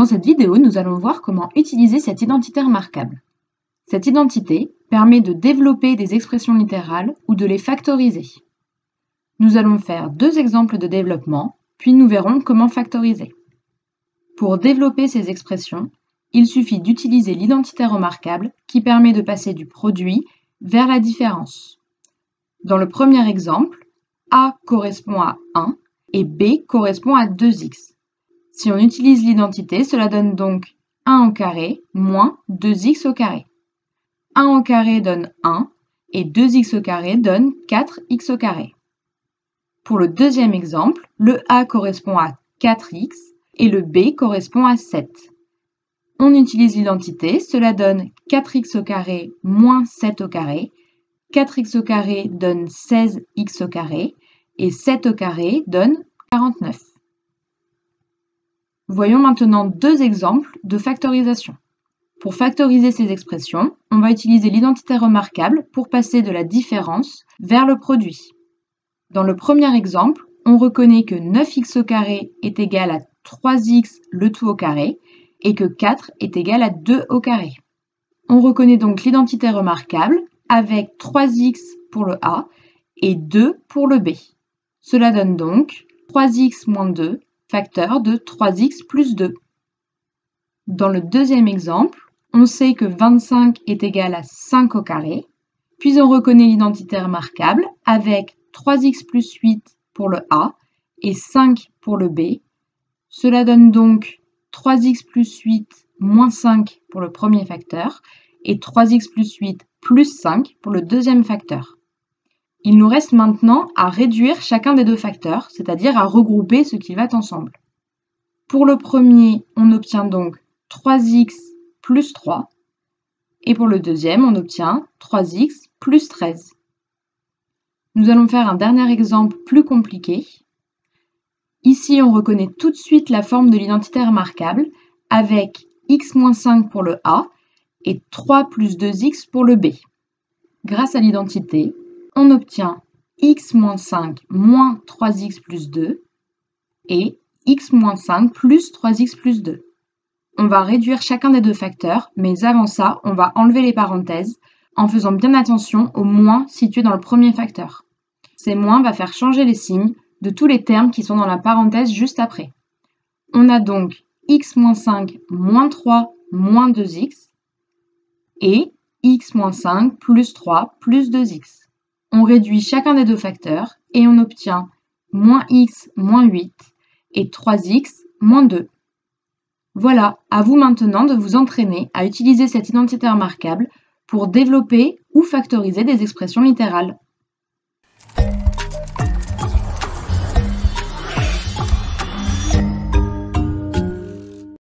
Dans cette vidéo, nous allons voir comment utiliser cette identité remarquable. Cette identité permet de développer des expressions littérales ou de les factoriser. Nous allons faire deux exemples de développement, puis nous verrons comment factoriser. Pour développer ces expressions, il suffit d'utiliser l'identité remarquable qui permet de passer du produit vers la différence. Dans le premier exemple, A correspond à 1 et B correspond à 2x. Si on utilise l'identité, cela donne donc 1 au carré moins 2x au carré. 1 au carré donne 1 et 2x au carré donne 4x au carré. Pour le deuxième exemple, le A correspond à 4x et le B correspond à 7. On utilise l'identité, cela donne 4x au carré moins 7 au carré. 4x au carré donne 16x au carré et 7 au carré donne 49. Voyons maintenant deux exemples de factorisation. Pour factoriser ces expressions, on va utiliser l'identité remarquable pour passer de la différence vers le produit. Dans le premier exemple, on reconnaît que 9x au carré est égal à 3x le tout au carré et que 4 est égal à 2 au carré. On reconnaît donc l'identité remarquable avec 3x pour le A et 2 pour le B. Cela donne donc 3x moins 2, facteur de 3x plus 2. Dans le deuxième exemple, on sait que 25 est égal à 5 au carré, puis on reconnaît l'identité remarquable avec 3x plus 8 pour le A et 5 pour le B. Cela donne donc 3x plus 8 moins 5 pour le premier facteur et 3x plus 8 plus 5 pour le deuxième facteur. Il nous reste maintenant à réduire chacun des deux facteurs, c'est-à-dire à regrouper ce qui va ensemble. Pour le premier, on obtient donc 3x plus 3, et pour le deuxième, on obtient 3x plus 13. Nous allons faire un dernier exemple plus compliqué. Ici, on reconnaît tout de suite la forme de l'identité remarquable avec x moins 5 pour le A et 3 plus 2x pour le B. Grâce à l'identité, on obtient x moins 5 moins 3x plus 2 et x moins 5 plus 3x plus 2. On va réduire chacun des deux facteurs, mais avant ça, on va enlever les parenthèses en faisant bien attention au moins situé dans le premier facteur. Ces moins va faire changer les signes de tous les termes qui sont dans la parenthèse juste après. On a donc x moins 5 moins 3 moins 2x et x moins 5 plus 3 plus 2x. On réduit chacun des deux facteurs et on obtient moins x moins 8 et 3x moins 2. Voilà, à vous maintenant de vous entraîner à utiliser cette identité remarquable pour développer ou factoriser des expressions littérales.